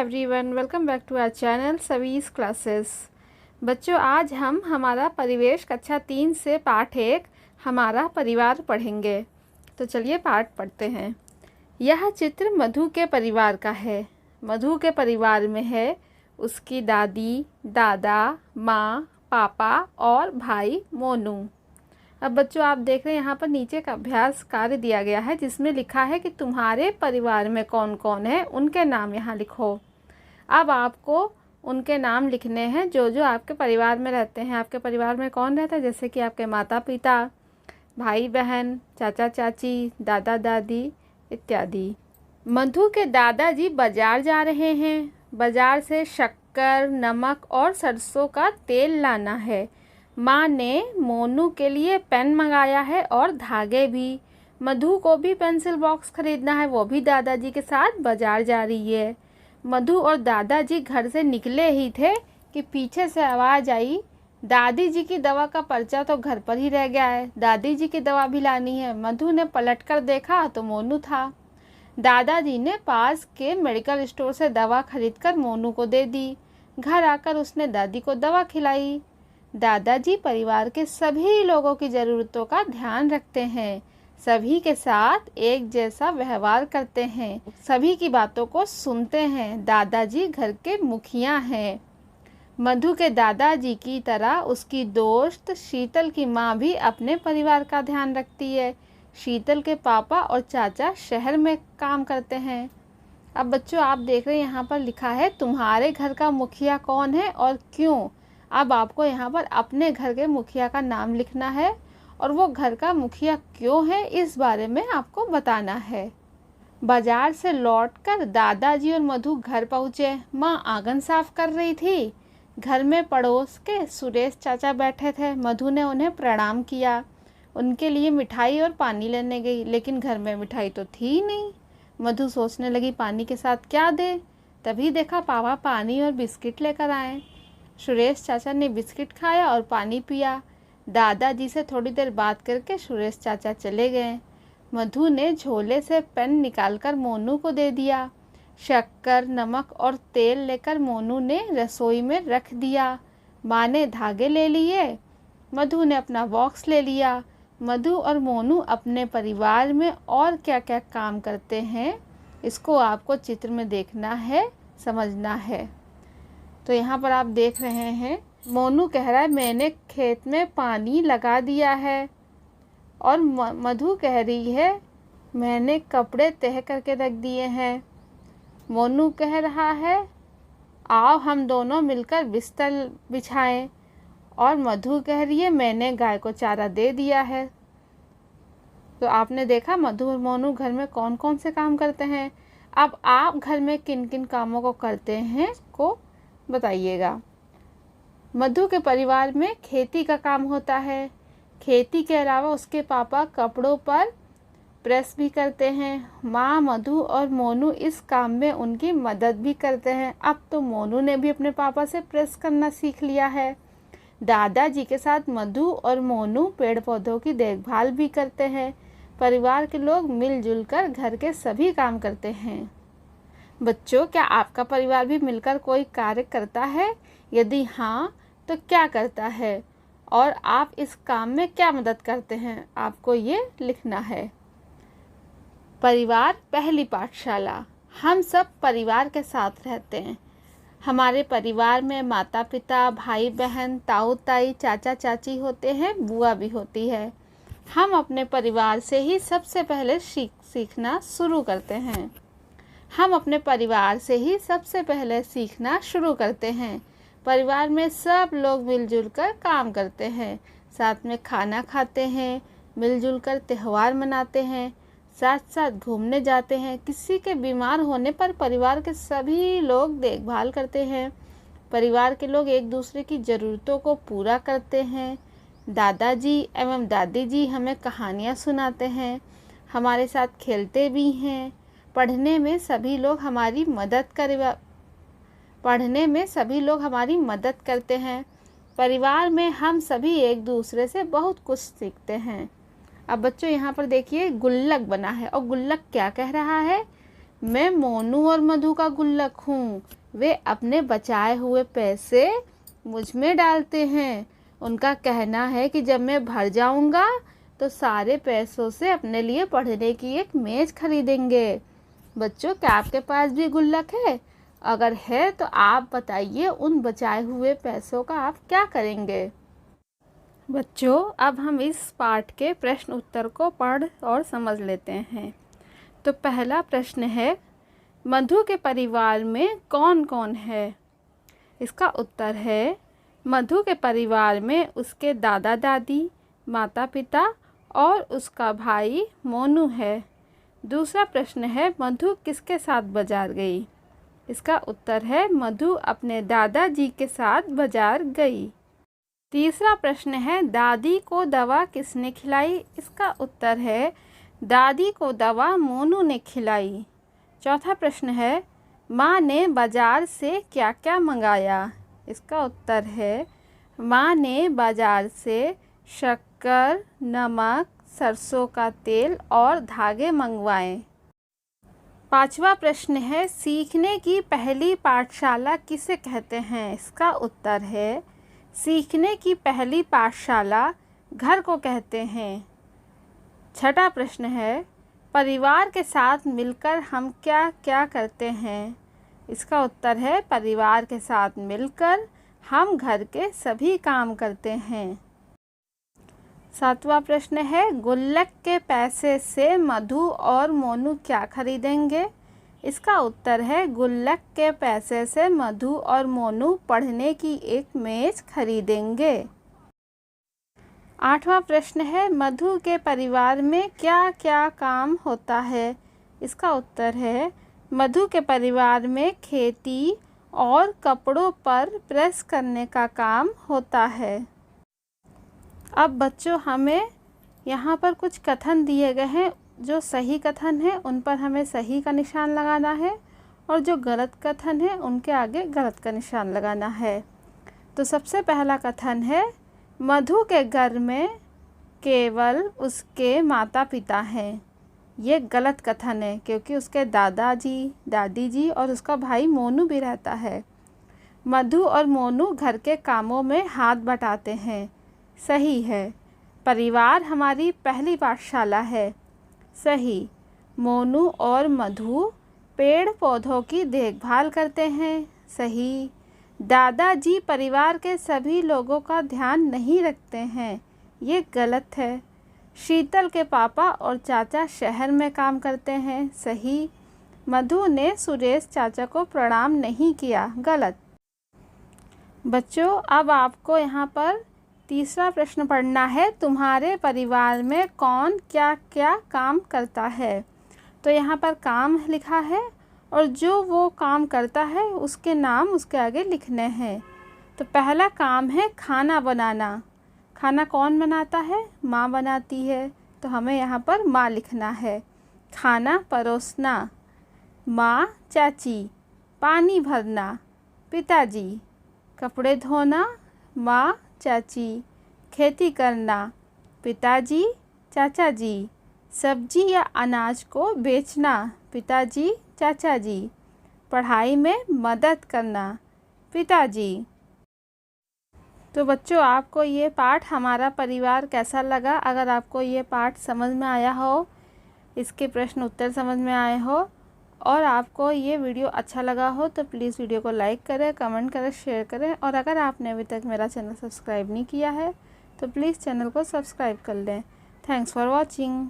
Everyone, welcome back to our channel सवीज classes. बच्चों, आज हम हमारा परिवेश कक्षा 3 से पाठ 1 हमारा परिवार पढ़ेंगे। तो चलिए पाठ पढ़ते हैं। यह चित्र मधु के परिवार का है। मधु के परिवार में है उसकी दादी, दादा, माँ, पापा और भाई मोनू। अब बच्चों, आप देख रहे हैं यहाँ पर नीचे का अभ्यास कार्य दिया गया है जिसमें लिखा है कि तुम्हारे परिवार में कौन कौन है, उनके नाम यहाँ लिखो। अब आपको उनके नाम लिखने हैं जो जो आपके परिवार में रहते हैं। आपके परिवार में कौन रहता है, जैसे कि आपके माता पिता, भाई बहन, चाचा चाची, दादा दादी इत्यादि। मधु के दादाजी बाजार जा रहे हैं। बाजार से शक्कर, नमक और सरसों का तेल लाना है। माँ ने मोनू के लिए पेन मंगाया है और धागे भी। मधु को भी पेंसिल बॉक्स खरीदना है, वो भी दादाजी के साथ बाजार जा रही है। मधु और दादाजी घर से निकले ही थे कि पीछे से आवाज़ आई, दादी जी की दवा का पर्चा तो घर पर ही रह गया है, दादी जी की दवा भी लानी है। मधु ने पलटकर देखा तो मोनू था। दादाजी ने पास के मेडिकल स्टोर से दवा खरीदकर मोनू को दे दी। घर आकर उसने दादी को दवा खिलाई। दादाजी परिवार के सभी लोगों की ज़रूरतों का ध्यान रखते हैं, सभी के साथ एक जैसा व्यवहार करते हैं, सभी की बातों को सुनते हैं। दादाजी घर के मुखिया हैं। मधु के दादाजी की तरह उसकी दोस्त शीतल की माँ भी अपने परिवार का ध्यान रखती है। शीतल के पापा और चाचा शहर में काम करते हैं। अब बच्चों, आप देख रहे हैं यहाँ पर लिखा है तुम्हारे घर का मुखिया कौन है और क्यों। अब आपको यहाँ पर अपने घर के मुखिया का नाम लिखना है और वो घर का मुखिया क्यों है इस बारे में आपको बताना है। बाजार से लौटकर दादाजी और मधु घर पहुँचे। माँ आंगन साफ कर रही थी। घर में पड़ोस के सुरेश चाचा बैठे थे। मधु ने उन्हें प्रणाम किया, उनके लिए मिठाई और पानी लेने गई, लेकिन घर में मिठाई तो थी ही नहीं। मधु सोचने लगी पानी के साथ क्या दे। तभी देखा पापा पानी और बिस्किट लेकर आए। सुरेश चाचा ने बिस्किट खाया और पानी पिया। दादाजी से थोड़ी देर बात करके सुरेश चाचा चले गए। मधु ने झोले से पेन निकालकर मोनू को दे दिया। शक्कर, नमक और तेल लेकर मोनू ने रसोई में रख दिया। माँ ने धागे ले लिए। मधु ने अपना बॉक्स ले लिया। मधु और मोनू अपने परिवार में और क्या क्या काम करते हैं, इसको आपको चित्र में देखना है, समझना है। तो यहाँ पर आप देख रहे हैं मोनू कह रहा है मैंने खेत में पानी लगा दिया है, और मधु कह रही है मैंने कपड़े तह करके रख दिए हैं। मोनू कह रहा है आओ हम दोनों मिलकर बिस्तर बिछाएं, और मधु कह रही है मैंने गाय को चारा दे दिया है। तो आपने देखा मधु और मोनू घर में कौन कौन से काम करते हैं। अब आप घर में किन किन कामों को करते हैं को बताइएगा। मधु के परिवार में खेती का काम होता है। खेती के अलावा उसके पापा कपड़ों पर प्रेस भी करते हैं। माँ, मधु और मोनू इस काम में उनकी मदद भी करते हैं। अब तो मोनू ने भी अपने पापा से प्रेस करना सीख लिया है। दादाजी के साथ मधु और मोनू पेड़ पौधों की देखभाल भी करते हैं। परिवार के लोग मिलजुल कर घर के सभी काम करते हैं। बच्चों, क्या आपका परिवार भी मिलकर कोई कार्य करता है? यदि हाँ, तो क्या करता है और आप इस काम में क्या मदद करते हैं, आपको ये लिखना है। परिवार पहली पाठशाला। हम सब परिवार के साथ रहते हैं। हमारे परिवार में माता पिता, भाई बहन, ताऊ ताई, चाचा चाची होते हैं, बुआ भी होती है। हम अपने परिवार से ही सबसे पहले सीखना शुरू करते हैं। हम अपने परिवार से ही सबसे पहले सीखना शुरू करते हैं। परिवार में सब लोग मिलजुल कर काम करते हैं, साथ में खाना खाते हैं, मिलजुल कर त्यौहार मनाते हैं, साथ साथ घूमने जाते हैं। किसी के बीमार होने पर परिवार के सभी लोग देखभाल करते हैं। परिवार के लोग एक दूसरे की ज़रूरतों को पूरा करते हैं। दादाजी एवं दादी जी हमें कहानियाँ सुनाते हैं, हमारे साथ खेलते भी हैं। पढ़ने में सभी लोग हमारी मदद करते हैं। परिवार में हम सभी एक दूसरे से बहुत कुछ सीखते हैं। अब बच्चों, यहाँ पर देखिए गुल्लक बना है, और गुल्लक क्या कह रहा है, मैं मोनू और मधु का गुल्लक हूँ। वे अपने बचाए हुए पैसे मुझ में डालते हैं। उनका कहना है कि जब मैं भर जाऊँगा तो सारे पैसों से अपने लिए पढ़ने की एक मेज़ खरीदेंगे। बच्चों, क्या आपके पास भी गुल्लक है? अगर है तो आप बताइए उन बचाए हुए पैसों का आप क्या करेंगे? बच्चों, अब हम इस पाठ के प्रश्न उत्तर को पढ़ और समझ लेते हैं। तो पहला प्रश्न है, मधु के परिवार में कौन कौन है? इसका उत्तर है, मधु के परिवार में उसके दादा दादी, माता पिता और उसका भाई मोनू है। दूसरा प्रश्न है, मधु किसके साथ बाजार गई? इसका उत्तर है, मधु अपने दादाजी के साथ बाजार गई। तीसरा प्रश्न है, दादी को दवा किसने खिलाई? इसका उत्तर है, दादी को दवा मोनू ने खिलाई। चौथा प्रश्न है, माँ ने बाजार से क्या क्या मंगाया? इसका उत्तर है, माँ ने बाजार से शक्कर, नमक, सरसों का तेल और धागे मंगवाए। पांचवा प्रश्न है, सीखने की पहली पाठशाला किसे कहते हैं? इसका उत्तर है, सीखने की पहली पाठशाला घर को कहते हैं। छठा प्रश्न है, परिवार के साथ मिलकर हम क्या क्या करते हैं? इसका उत्तर है, परिवार के साथ मिलकर हम घर के सभी काम करते हैं। सातवां प्रश्न है, गुल्लक के पैसे से मधु और मोनू क्या खरीदेंगे? इसका उत्तर है, गुल्लक के पैसे से मधु और मोनू पढ़ने की एक मेज़ खरीदेंगे। आठवां प्रश्न है, मधु के परिवार में क्या क्या काम होता है? इसका उत्तर है, मधु के परिवार में खेती और कपड़ों पर प्रेस करने का काम होता है। अब बच्चों, हमें यहाँ पर कुछ कथन दिए गए हैं। जो सही कथन है उन पर हमें सही का निशान लगाना है और जो गलत कथन है उनके आगे गलत का निशान लगाना है। तो सबसे पहला कथन है, मधु के घर में केवल उसके माता पिता हैं। ये गलत कथन है क्योंकि उसके दादाजी, दादी जी और उसका भाई मोनू भी रहता है। मधु और मोनू घर के कामों में हाथ बटाते हैं। सही है। परिवार हमारी पहली पाठशाला है। सही। मोनू और मधु पेड़ पौधों की देखभाल करते हैं। सही। दादाजी परिवार के सभी लोगों का ध्यान नहीं रखते हैं। ये गलत है। शीतल के पापा और चाचा शहर में काम करते हैं। सही। मधु ने सुरेश चाचा को प्रणाम नहीं किया। गलत। बच्चों, अब आपको यहाँ पर तीसरा प्रश्न पढ़ना है, तुम्हारे परिवार में कौन क्या क्या काम करता है? तो यहाँ पर काम लिखा है और जो वो काम करता है उसके नाम उसके आगे लिखने हैं। तो पहला काम है खाना बनाना। खाना कौन बनाता है? माँ बनाती है, तो हमें यहाँ पर माँ लिखना है। खाना परोसना, माँ चाची। पानी भरना, पिताजी। कपड़े धोना, माँ चाची। खेती करना, पिताजी चाचा जी। सब्जी या अनाज को बेचना, पिताजी चाचा जी। पढ़ाई में मदद करना, पिताजी। तो बच्चों, आपको ये पाठ हमारा परिवार कैसा लगा? अगर आपको ये पाठ समझ में आया हो, इसके प्रश्न उत्तर समझ में आए हो और आपको ये वीडियो अच्छा लगा हो तो प्लीज़ वीडियो को लाइक करें, कमेंट करें, शेयर करें। और अगर आपने अभी तक मेरा चैनल सब्सक्राइब नहीं किया है तो प्लीज़ चैनल को सब्सक्राइब कर लें। Thanks for watching.